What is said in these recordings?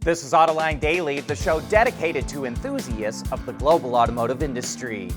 This is Autoline Daily, the show dedicated to enthusiasts of the global automotive industry.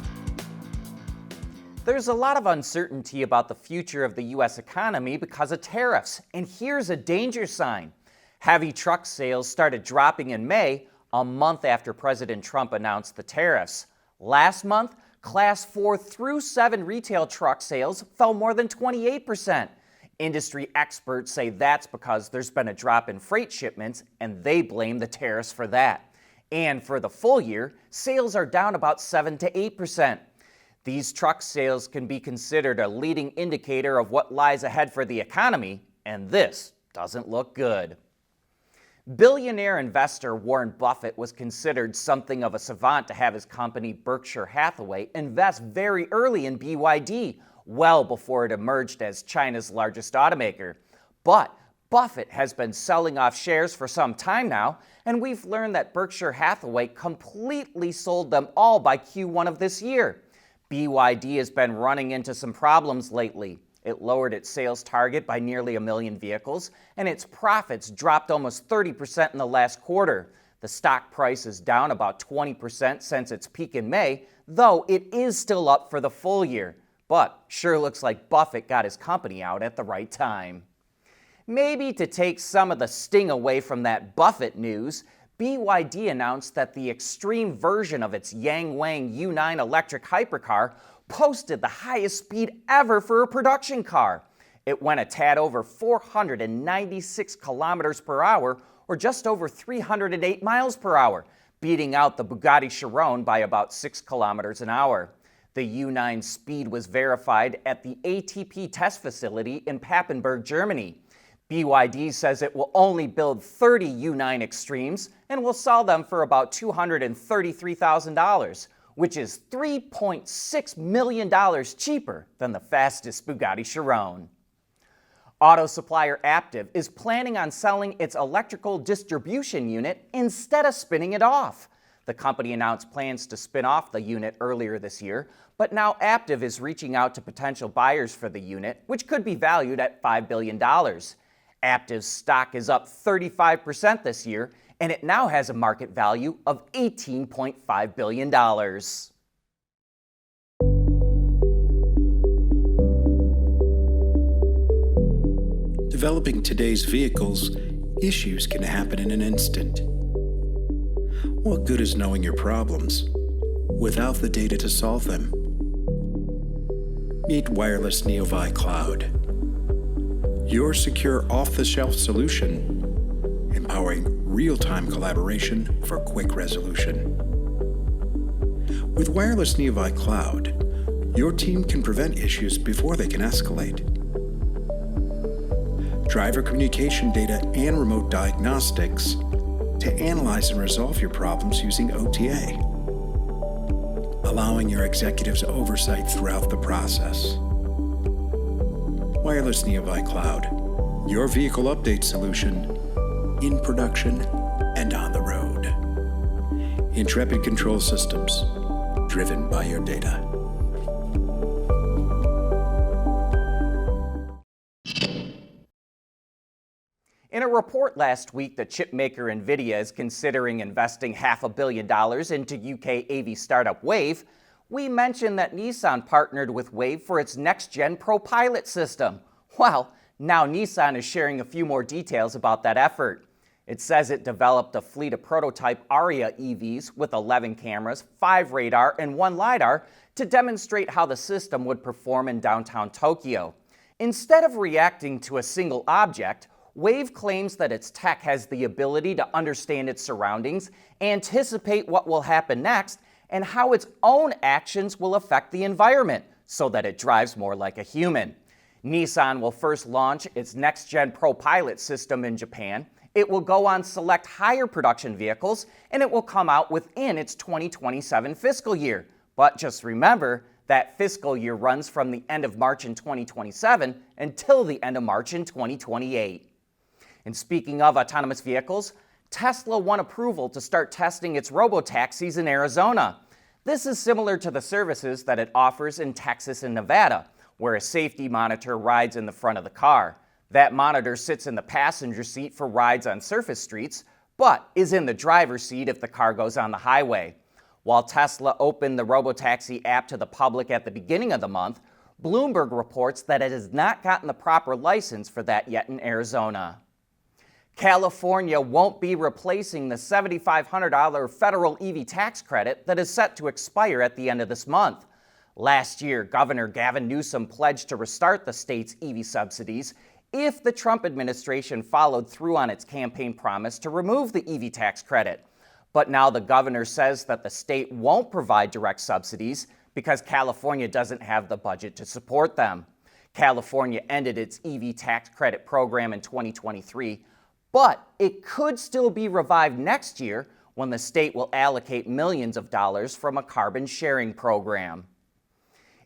There's a lot of uncertainty about the future of the U.S. economy because of tariffs, and here's a danger sign. Heavy truck sales started dropping in May, a month after President Trump announced the tariffs. Last month, Class 4 through 7 retail truck sales fell more than 28%. Industry experts say that's because there's been a drop in freight shipments, and they blame the tariffs for that. And for the full year, sales are down about 7 to 8%. These truck sales can be considered a leading indicator of what lies ahead for the economy, and this doesn't look good. Billionaire investor Warren Buffett was considered something of a savant to have his company Berkshire Hathaway invest very early in BYD, well before it emerged as China's largest automaker. But Buffett has been selling off shares for some time now, and we've learned that Berkshire Hathaway completely sold them all by Q1 of this year. BYD has been running into some problems lately. It lowered its sales target by nearly 1 million vehicles, and its profits dropped almost 30% in the last quarter. The stock price is down about 20% since its peak in May, though it is still up for the full year. But sure looks like Buffett got his company out at the right time. Maybe to take some of the sting away from that Buffett news, BYD announced that the Xtreme version of its Yangwang U9 electric hypercar posted the highest speed ever for a production car. It went a tad over 496 kilometers per hour, or just over 308 miles per hour, beating out the Bugatti Chiron by about 6 kilometers an hour. The U9 speed was verified at the ATP test facility in Papenburg, Germany. BYD says it will only build 30 U9 Xtremes and will sell them for about $233,000, which is $3.6 million cheaper than the fastest Bugatti Chiron. Auto supplier Aptiv is planning on selling its electrical distribution unit instead of spinning it off. The company announced plans to spin off the unit earlier this year, but now Aptiv is reaching out to potential buyers for the unit, which could be valued at $5 billion. Aptiv's stock is up 35% this year, and it now has a market value of $18.5 billion. Developing today's vehicles, issues can happen in an instant. What good is knowing your problems without the data to solve them? Meet Wireless Neovi Cloud, your secure off-the-shelf solution, empowering real-time collaboration for quick resolution. With Wireless Neovi Cloud, your team can prevent issues before they can escalate. Driver communication data and remote diagnostics to analyze and resolve your problems using OTA, allowing your executives oversight throughout the process. Wireless Neovi Cloud, your vehicle update solution in production and on the road. Intrepid Control Systems, driven by your data. In a report last week, the chipmaker NVIDIA is considering investing $500 million into UK AV startup Wayve. We mentioned that Nissan partnered with Wayve for its next-gen ProPilot system. Well, now Nissan is sharing a few more details about that effort. It says it developed a fleet of prototype Aria EVs with 11 cameras, 5 radar, and 1 LiDAR to demonstrate how the system would perform in downtown Tokyo. Instead of reacting to a single object, Wayve claims that its tech has the ability to understand its surroundings, anticipate what will happen next, and how its own actions will affect the environment so that it drives more like a human. Nissan will first launch its next-gen ProPilot system in Japan. It will go on select higher production vehicles, and it will come out within its 2027 fiscal year. But just remember, that fiscal year runs from the end of March in 2027 until the end of March in 2028. And speaking of autonomous vehicles, Tesla won approval to start testing its Robotaxis in Arizona. This is similar to the services that it offers in Texas and Nevada, where a safety monitor rides in the front of the car. That monitor sits in the passenger seat for rides on surface streets, but is in the driver's seat if the car goes on the highway. While Tesla opened the Robotaxi app to the public at the beginning of the month, Bloomberg reports that it has not gotten the proper license for that yet in Arizona. California won't be replacing the $7,500 federal EV tax credit that is set to expire at the end of this month. Last year, Governor Gavin Newsom pledged to restart the state's EV subsidies if the Trump administration followed through on its campaign promise to remove the EV tax credit. But now the governor says that the state won't provide direct subsidies because California doesn't have the budget to support them. California ended its EV tax credit program in 2023, but it could still be revived next year when the state will allocate millions of dollars from a carbon sharing program.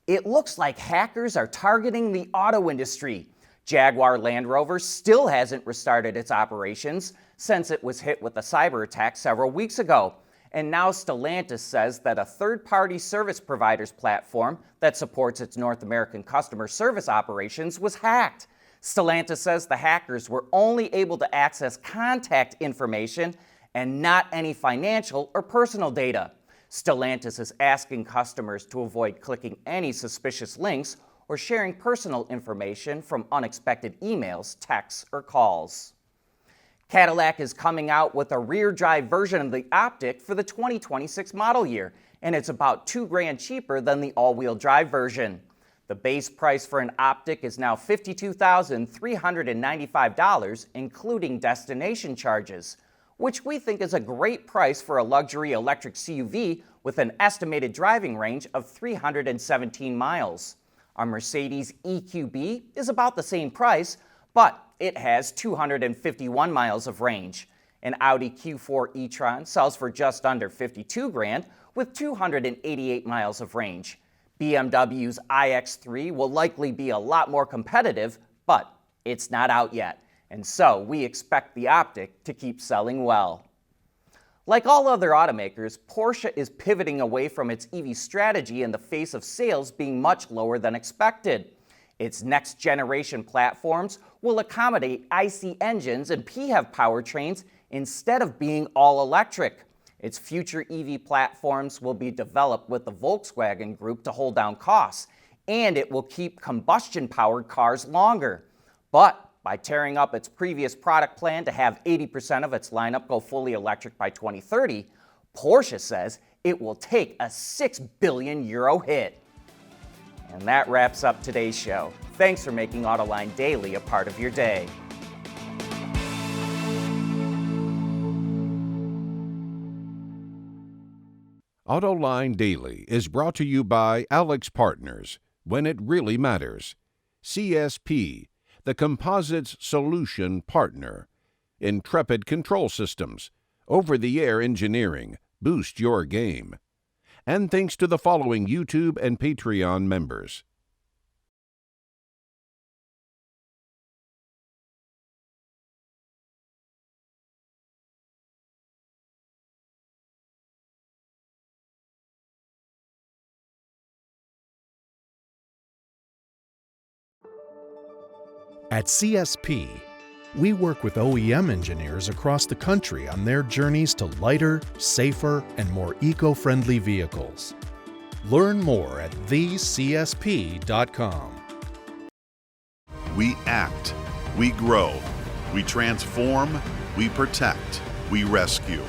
It looks like hackers are targeting the auto industry. Jaguar Land Rover still hasn't restarted its operations since it was hit with a cyber attack several weeks ago. And now Stellantis says that a third-party service provider's platform that supports its North American customer service operations was hacked. Stellantis says the hackers were only able to access contact information and not any financial or personal data. Stellantis is asking customers to avoid clicking any suspicious links or sharing personal information from unexpected emails, texts, or calls. Cadillac is coming out with a rear-drive version of the Optiq for the 2026 model year, and it's about $2,000 cheaper than the all-wheel drive version. The base price for an Optiq is now $52,395, including destination charges, which we think is a great price for a luxury electric CUV with an estimated driving range of 317 miles. A Mercedes EQB is about the same price, but it has 251 miles of range. An Audi Q4 e-tron sells for just under $52,000 with 288 miles of range. BMW's iX3 will likely be a lot more competitive, but it's not out yet, and so we expect the Optiq to keep selling well. Like all other automakers, Porsche is pivoting away from its EV strategy in the face of sales being much lower than expected. Its next-generation platforms will accommodate IC engines and PHEV powertrains instead of being all-electric. Its future EV platforms will be developed with the Volkswagen Group to hold down costs, and it will keep combustion-powered cars longer. But by tearing up its previous product plan to have 80% of its lineup go fully electric by 2030, Porsche says it will take a €6 billion hit. And that wraps up today's show. Thanks for making Autoline Daily a part of your day. Autoline Daily is brought to you by Alex Partners, when it really matters. CSP, the Composites Solution Partner. Intrepid Control Systems, over-the-air engineering, boost your game. And thanks to the following YouTube and Patreon members. At CSP, we work with OEM engineers across the country on their journeys to lighter, safer, and more eco-friendly vehicles. Learn more at thecsp.com. We act, we grow, we transform, we protect, we rescue.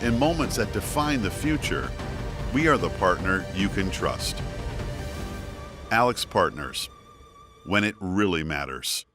In moments that define the future, we are the partner you can trust. Alex Partners, when it really matters.